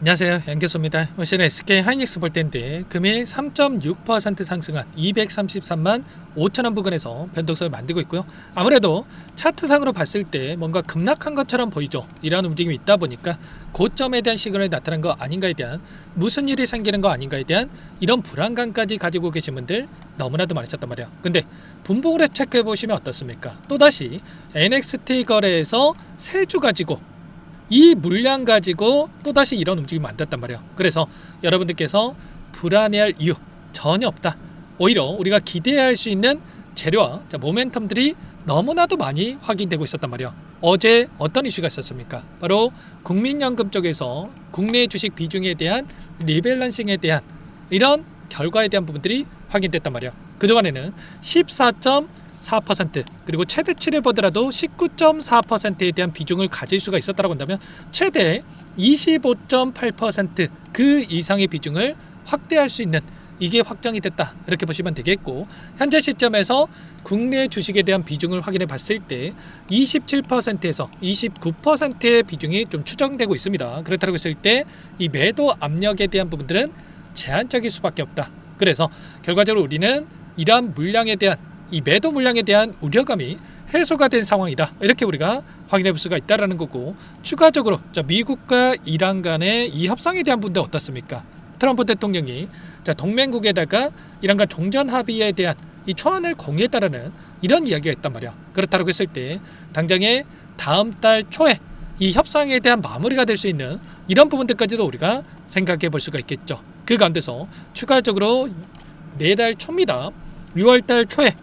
안녕하세요, 양교수입니다. 오늘 SK 하이닉스 볼 텐데 금일 3.6% 상승한 233만 5천원 부근에서 변동성을 만들고 있고요. 아무래도 차트상으로 봤을 때 뭔가 급락한 것처럼 보이죠. 이러한 움직임이 있다 보니까 고점에 대한 시그널이 나타난 거 아닌가에 대한, 무슨 일이 생기는 거 아닌가에 대한 이런 불안감까지 가지고 계신 분들 너무나도 많으셨단 말이에요. 근데 분봉으로 체크해 보시면 어떻습니까? 또다시 NXT 거래에서 세 주 가지고 이 물량 가지고 또다시 이런 움직임이 만들었단 말이에요. 그래서 여러분들께서 불안해할 이유 전혀 없다. 오히려 우리가 기대할 수 있는 재료와 모멘텀들이 너무나도 많이 확인되고 있었단 말이에요. 어제 어떤 이슈가 있었습니까? 바로 국민연금 쪽에서 국내 주식 비중에 대한 리밸런싱에 대한 이런 결과에 대한 부분들이 확인됐단 말이에요. 그동안에는 14.4% 그리고 최대치를 보더라도 19.4%에 대한 비중을 가질 수가 있었다고 한다면 최대 25.8% 그 이상의 비중을 확대할 수 있는, 이게 확정이 됐다 이렇게 보시면 되겠고, 현재 시점에서 국내 주식에 대한 비중을 확인해 봤을 때 27%에서 29%의 비중이 좀 추정되고 있습니다. 그렇다고 했을 때 이 매도 압력에 대한 부분들은 제한적일 수밖에 없다. 그래서 결과적으로 우리는 이러한 물량에 대한, 이 매도 물량에 대한 우려감이 해소가 된 상황이다, 이렇게 우리가 확인해 볼 수가 있다라는 거고, 추가적으로 미국과 이란 간의 이 협상에 대한 부분도 어떻습니까? 트럼프 대통령이 동맹국에다가 이란과 종전 합의에 대한 이 초안을 공유했다라는 이런 이야기가 있단 말이야. 그렇다고 했을 때 당장에 다음 달 초에 이 협상에 대한 마무리가 될 수 있는 이런 부분들까지도 우리가 생각해 볼 수가 있겠죠. 그 가운데서 추가적으로 내달 초입니다. 6월달 초에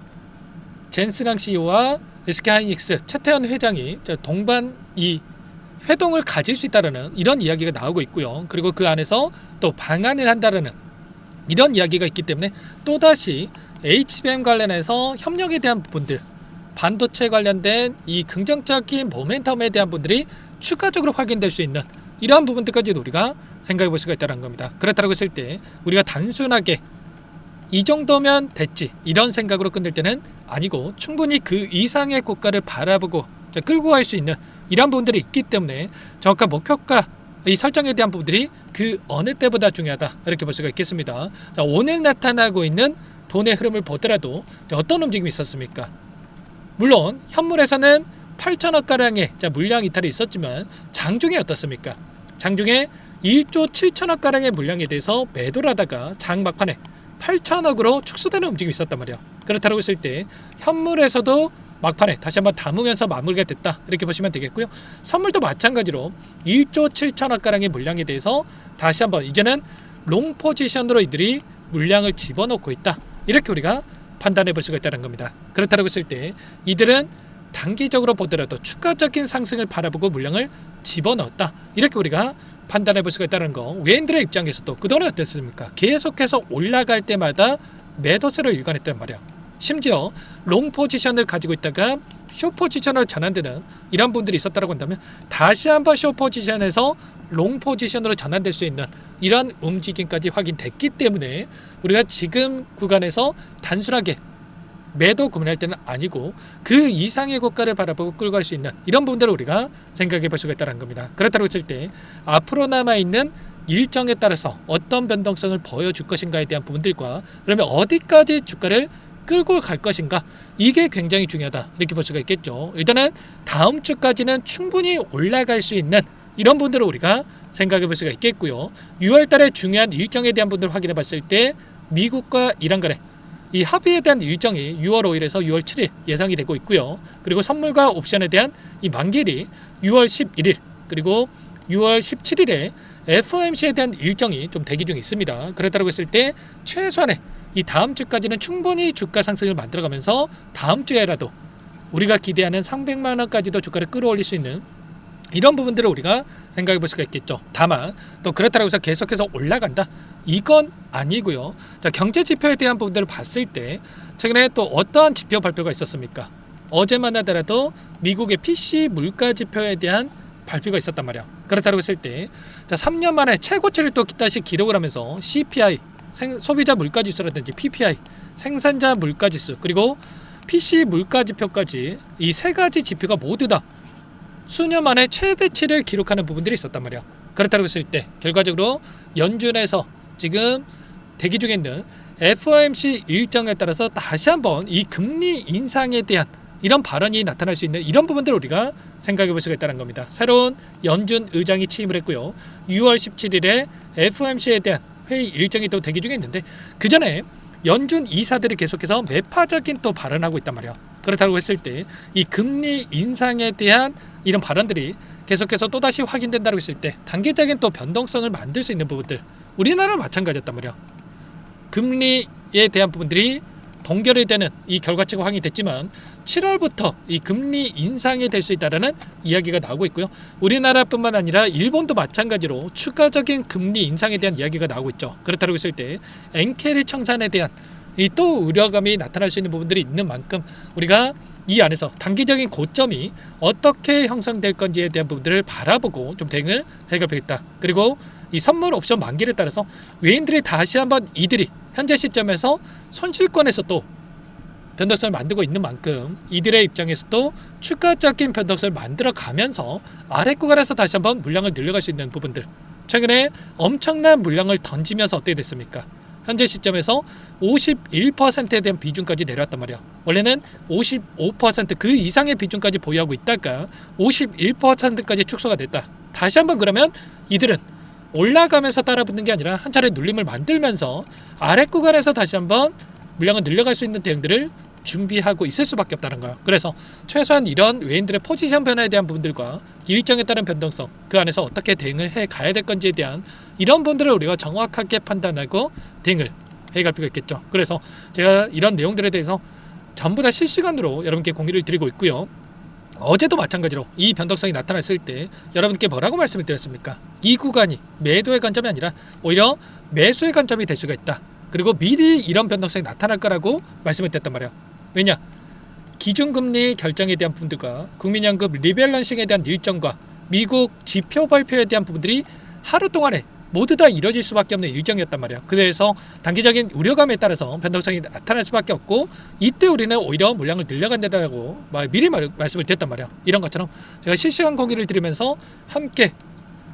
젠스랑 CEO와 SK 하이닉스 최태원 회장이 동반 이 회동을 가질 수 있다는 이런 이야기가 나오고 있고요. 그리고 그 안에서 또 방한을 한다는 이런 이야기가 있기 때문에 또다시 HBM 관련해서 협력에 대한 부분들, 반도체 관련된 이 긍정적인 모멘텀에 대한 부분들이 추가적으로 확인될 수 있는 이러한 부분들까지도 우리가 생각해 볼 수가 있다는 겁니다. 그렇다고 했을 때 우리가 단순하게 이 정도면 됐지 이런 생각으로 끝낼 때는 아니고, 충분히 그 이상의 고가를 바라보고 끌고 갈 수 있는 이런 부분들이 있기 때문에 정확한 목표가 이 설정에 대한 부분들이 그 어느 때보다 중요하다, 이렇게 볼 수가 있겠습니다. 자, 오늘 나타나고 있는 돈의 흐름을 보더라도 어떤 움직임이 있었습니까? 물론 현물에서는 8천억가량의 물량 이탈이 있었지만 장중에 어떻습니까? 장중에 1조 7천억가량의 물량에 대해서 매도를 하다가 장 막판에 8천억으로 축소되는 움직임이 있었단 말이에요. 그렇다고 했을 때 현물에서도 막판에 다시 한번 담으면서 마무리가 됐다, 이렇게 보시면 되겠고요. 선물도 마찬가지로 1조 7천억가량의 물량에 대해서 다시 한번 이제는 롱 포지션으로 이들이 물량을 집어넣고 있다, 이렇게 우리가 판단해 볼 수가 있다는 겁니다. 그렇다고 했을 때 이들은 단기적으로 보더라도 추가적인 상승을 바라보고 물량을 집어넣었다, 이렇게 우리가 판단해 볼 수가 있다는 거. 외인들의 입장에서도 그동안 어땠습니까? 계속해서 올라갈 때마다 매도세를 일관했단 말이야. 심지어 롱 포지션을 가지고 있다가 쇼 포지션으로 전환되는 이런 분들이 있었다고 한다면 다시 한번 쇼 포지션에서 롱 포지션으로 전환될 수 있는 이런 움직임까지 확인됐기 때문에 우리가 지금 구간에서 단순하게 매도 고민할 때는 아니고 그 이상의 고가를 바라보고 끌고 갈 수 있는 이런 부분들을 우리가 생각해 볼 수가 있다는 겁니다. 그렇다고 했을 때 앞으로 남아있는 일정에 따라서 어떤 변동성을 보여줄 것인가에 대한 부분들과, 그러면 어디까지 주가를 끌고 갈 것인가, 이게 굉장히 중요하다, 이렇게 볼 수가 있겠죠. 일단은 다음 주까지는 충분히 올라갈 수 있는 이런 부분들을 우리가 생각해 볼 수가 있겠고요. 6월 달에 중요한 일정에 대한 부분들을 확인해 봤을 때 미국과 이란 간의 이 합의에 대한 일정이 6월 5일에서 6월 7일 예상이 되고 있고요. 그리고 선물과 옵션에 대한 이 만기일이 6월 11일 그리고 6월 17일에 FOMC에 대한 일정이 좀 대기 중에 있습니다. 그렇다고 했을 때 최소한의 이 다음 주까지는 충분히 주가 상승을 만들어가면서 다음 주에라도 우리가 기대하는 300만 원까지도 주가를 끌어올릴 수 있는 이런 부분들을 우리가 생각해 볼 수가 있겠죠. 다만 또 그렇다고 해서 계속해서 올라간다, 이건 아니고요. 자, 경제 지표에 대한 부분들을 봤을 때 최근에 또 어떠한 지표 발표가 있었습니까? 어제만 하더라도 미국의 PC 물가 지표에 대한 발표가 있었단 말이야. 그렇다고 했을 때 3년 만에 최고치를 또 다시 기록을 하면서 CPI 소비자 물가 지수라든지 PPI 생산자 물가 지수 그리고 PC 물가 지표까지 이 세 가지 지표가 모두 다 수년 만에 최대치를 기록하는 부분들이 있었단 말이야. 그렇다고 했을 때 결과적으로 연준에서 지금 대기 중에 있는 FOMC 일정에 따라서 다시 한번 이 금리 인상에 대한 이런 발언이 나타날 수 있는 이런 부분들을 우리가 생각해 볼 수가 있다는 겁니다. 새로운 연준 의장이 취임을 했고요. 6월 17일에 FOMC에 대한 회의 일정이 또 대기 중에 있는데 그 전에 연준 이사들이 계속해서 매파적인 또 발언하고 있단 말이에요. 그렇다고 했을 때 이 금리 인상에 대한 이런 발언들이 계속해서 또다시 확인된다고 했을 때 단기적인 또 변동성을 만들 수 있는 부분들 우리나라는 마찬가지였단 말이에요. 금리에 대한 부분들이 동결이 되는 이 결과치가 확인이 됐지만 7월부터 이 금리 인상이 될 수 있다는 이야기가 나오고 있고요. 우리나라뿐만 아니라 일본도 마찬가지로 추가적인 금리 인상에 대한 이야기가 나오고 있죠. 그렇다고 했을 때 엔케리 청산에 대한 이 또 우려감이 나타날 수 있는 부분들이 있는 만큼 우리가 이 안에서 단기적인 고점이 어떻게 형성될 건지에 대한 부분들을 바라보고 좀 대응을 해가야겠다. 그리고 이 선물 옵션 만기를 따라서 외인들이 다시 한번 이들이 현재 시점에서 손실권에서 또 변동성을 만들고 있는 만큼 이들의 입장에서도 추가적인 변동성을 만들어 가면서 아래 구간에서 다시 한번 물량을 늘려갈 수 있는 부분들 최근에 엄청난 물량을 던지면서 어떻게 됐습니까? 현재 시점에서 51%에 대한 비중까지 내려왔단 말이야. 원래는 55% 그 이상의 비중까지 보유하고 있다가 51%까지 축소가 됐다. 다시 한번 그러면 이들은 올라가면서 따라붙는 게 아니라 한 차례 눌림을 만들면서 아래 구간에서 다시 한번 물량을 늘려갈 수 있는 대응들을 준비하고 있을 수밖에 없다는 거예요. 그래서 최소한 이런 외인들의 포지션 변화에 대한 부분들과 일정에 따른 변동성 그 안에서 어떻게 대응을 해 가야 될 건지에 대한 이런 부분들을 우리가 정확하게 판단하고 대응을 해갈 필요가 있겠죠. 그래서 제가 이런 내용들에 대해서 전부 다 실시간으로 여러분께 공유를 드리고 있고요. 어제도 마찬가지로 이 변동성이 나타났을 때 여러분께 뭐라고 말씀을 드렸습니까? 이 구간이 매도의 관점이 아니라 오히려 매수의 관점이 될 수가 있다. 그리고 미리 이런 변동성이 나타날 거라고 말씀을 드렸단 말이에요. 왜냐? 기준금리 결정에 대한 부분들과 국민연금 리밸런싱에 대한 일정과 미국 지표 발표에 대한 부분들이 하루 동안에 모두 다 이뤄질 수밖에 없는 일정이었단 말이에요. 그래서 단기적인 우려감에 따라서 변동성이 나타날 수밖에 없고 이때 우리는 오히려 물량을 늘려간다고 미리 말씀을 드렸단 말이에요. 이런 것처럼 제가 실시간 공유를 드리면서 함께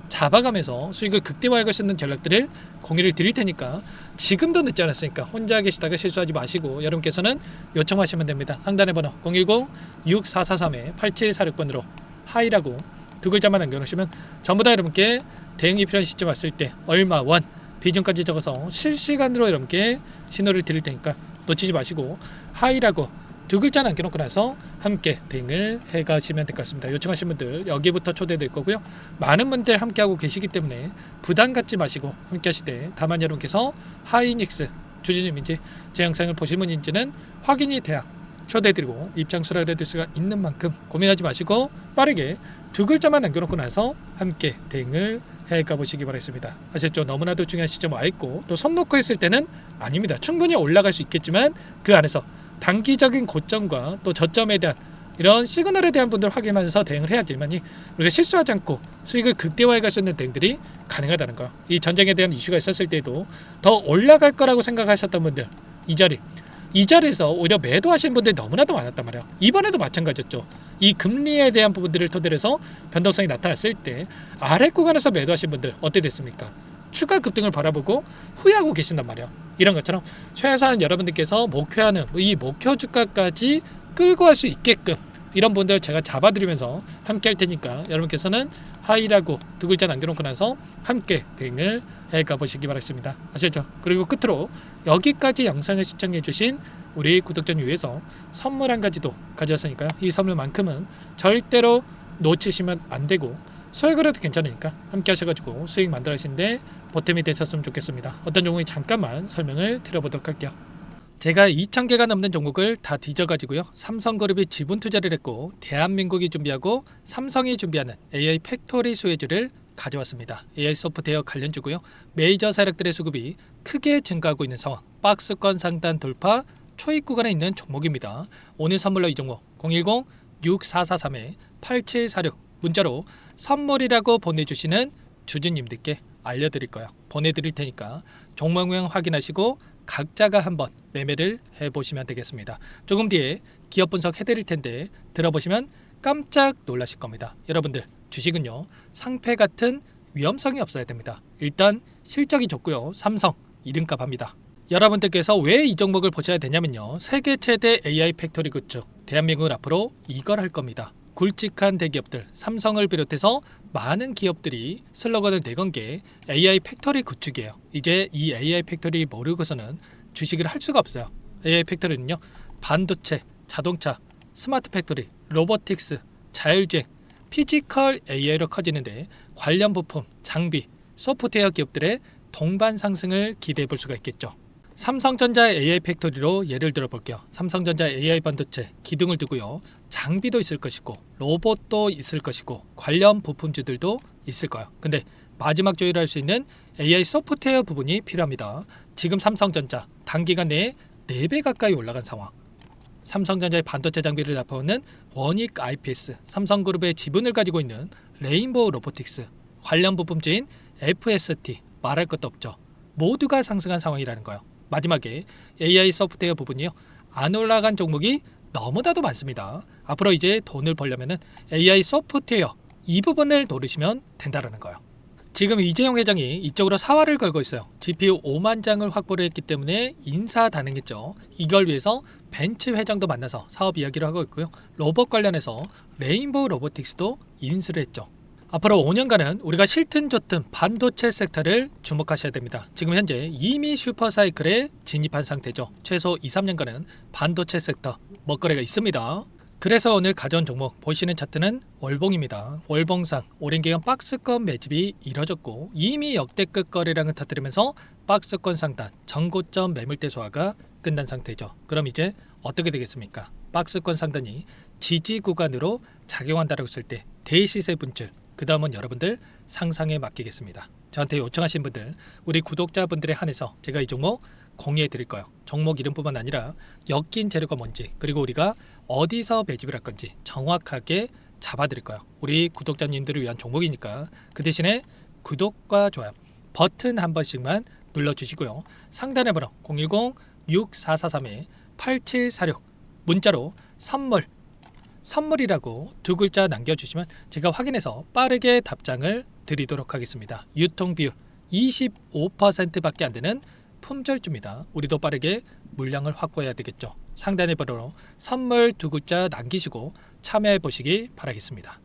잡아가면서 수익을 극대화할 수 있는 전략들을 공유를 드릴 테니까 지금도 늦지 않았으니까 혼자 계시다가 실수하지 마시고 여러분께서는 요청하시면 됩니다. 상단의 번호 010-6443-8746번으로 하이라고 두 글자만 남겨놓으시면 전부 다 여러분께 대응이 필요한 시점 왔을 때 얼마 원 비중까지 적어서 실시간으로 여러분께 신호를 드릴 테니까 놓치지 마시고 하이라고 두 글자 남겨놓고 나서 함께 대응을 해가시면 될 것 같습니다. 요청하신 분들 여기부터 초대될 거고요. 많은 분들 함께하고 계시기 때문에 부담 갖지 마시고 함께 하실 때 다만 여러분께서 하이닉스 주주님인지 제 영상을 보신 분인지는 확인이 돼야 초대해드리고 입장 수락을 해드릴 수가 있는 만큼 고민하지 마시고 빠르게 두 글자만 남겨놓고 나서 함께 대응을 해가 보시기 바라겠습니다. 아시죠? 너무나도 중요한 시점 와 있고 또 손 놓고 있을 때는 아닙니다. 충분히 올라갈 수 있겠지만 그 안에서 단기적인 고점과 또 저점에 대한 이런 시그널에 대한 분들 확인하면서 대응을 해야지만이 우리가 실수하지 않고 수익을 극대화해 갈 수 있는 대응들이 가능하다는 거. 이 전쟁에 대한 이슈가 있었을 때도 더 올라갈 거라고 생각하셨던 분들 이 자리에서 오히려 매도하신 분들이 너무나도 많았단 말이에요. 이번에도 마찬가지였죠. 이 금리에 대한 부분들을 토대로 해서 변동성이 나타났을 때 아래 구간에서 매도하신 분들 어떻게 됐습니까? 추가 급등을 바라보고 후회하고 계신단 말이에요. 이런 것처럼 최소한 여러분들께서 목표하는 이 목표 주가까지 끌고 갈 수 있게끔 이런 분들을 제가 잡아드리면서 함께 할 테니까 여러분께서는 하이라고 두 글자 남겨놓고 나서 함께 대응을 해가 보시기 바라겠습니다. 아시죠? 그리고 끝으로 여기까지 영상을 시청해 주신 우리 구독자님 위해서 선물 한 가지도 가져왔으니까요. 이 선물만큼은 절대로 놓치시면 안 되고 소액으로도 괜찮으니까 함께 하셔가지고 수익 만들어 가시는데 보탬이 되셨으면 좋겠습니다. 어떤 종목인지 잠깐만 설명을 드려보도록 할게요. 제가 2,000개가 넘는 종목을 다 뒤져가지고요. 삼성그룹이 지분 투자를 했고 대한민국이 준비하고 삼성이 준비하는 AI 팩토리 수혜주를 가져왔습니다. AI 소프트웨어 관련주고요. 메이저 세력들의 수급이 크게 증가하고 있는 상황. 박스권 상단 돌파 초입 구간에 있는 종목입니다. 오늘 선물로 이 종목 010-6443-8746 문자로 선물이라고 보내주시는 주주님들께 알려드릴 거예요. 보내드릴 테니까 종목명 확인하시고 각자가 한번 매매를 해보시면 되겠습니다. 조금 뒤에 기업 분석 해드릴 텐데 들어보시면 깜짝 놀라실 겁니다. 여러분들 주식은요 상패 같은 위험성이 없어야 됩니다. 일단 실적이 좋고요. 삼성 이름값 합니다. 여러분들께서 왜 이 종목을 보셔야 되냐면요. 세계 최대 AI 팩토리 구축. 대한민국은 앞으로 이걸 할 겁니다. 굵직한 대기업들, 삼성을 비롯해서 많은 기업들이 슬로건을 내건 게 AI 팩토리 구축이에요. 이제 이 AI 팩토리 모르고서는 주식을 할 수가 없어요. AI 팩토리는요. 반도체, 자동차, 스마트 팩토리, 로보틱스, 자율주행, 피지컬 AI로 커지는데 관련 부품, 장비, 소프트웨어 기업들의 동반 상승을 기대해 볼 수가 있겠죠. 삼성전자 AI 팩토리로 예를 들어 볼게요. 삼성전자 AI 반도체 기둥을 두고요. 장비도 있을 것이고 로봇도 있을 것이고 관련 부품주들도 있을 거예요. 근데 마지막 조율할 수 있는 AI 소프트웨어 부분이 필요합니다. 지금 삼성전자 단기간 내에 4배 가까이 올라간 상황. 삼성전자의 반도체 장비를 납품하는 원익 IPS, 삼성그룹의 지분을 가지고 있는 레인보우 로보틱스, 관련 부품주인 FST 말할 것도 없죠. 모두가 상승한 상황이라는 거예요. 마지막에 AI 소프트웨어 부분이요. 안 올라간 종목이 너무나도 많습니다. 앞으로 이제 돈을 벌려면 AI 소프트웨어 이 부분을 노리시면 된다는 거예요. 지금 이재용 회장이 이쪽으로 사활을 걸고 있어요. GPU 5만 장을 확보를 했기 때문에 인사단행했죠. 이걸 위해서 벤츠 회장도 만나서 사업 이야기를 하고 있고요. 로봇 관련해서 레인보우 로보틱스도 인수를 했죠. 앞으로 5년간은 우리가 싫든 좋든 반도체 섹터를 주목하셔야 됩니다. 지금 현재 이미 슈퍼사이클에 진입한 상태죠. 최소 2-3년간은 반도체 섹터 먹거리가 있습니다. 그래서 오늘 가져온 종목 보시는 차트는 월봉입니다. 월봉상 오랜 기간 박스권 매집이 이뤄졌고 이미 역대급 거래량을 터뜨리면서 박스권 상단 전고점 매물대 소화가 끝난 상태죠. 그럼 이제 어떻게 되겠습니까? 박스권 상단이 지지 구간으로 작용한다고 했을 때 대시세 분출 그 다음은 여러분들 상상에 맡기겠습니다. 저한테 요청하신 분들 우리 구독자분들에 한해서 제가 이 종목 공유해 드릴 거예요. 종목 이름뿐만 아니라 엮인 재료가 뭔지 그리고 우리가 어디서 매집을 할 건지 정확하게 잡아 드릴 거예요. 우리 구독자님들을 위한 종목이니까 그 대신에 구독과 좋아요 버튼 한 번씩만 눌러주시고요. 상단의 번호 010-6443-8746 문자로 선물이라고 2글자 남겨주시면 제가 확인해서 빠르게 답장을 드리도록 하겠습니다. 유통 비율 25%밖에 안 되는 품절주입니다. 우리도 빠르게 물량을 확보해야 되겠죠. 상단의 번호로 선물 2글자 남기시고 참여해 보시기 바라겠습니다.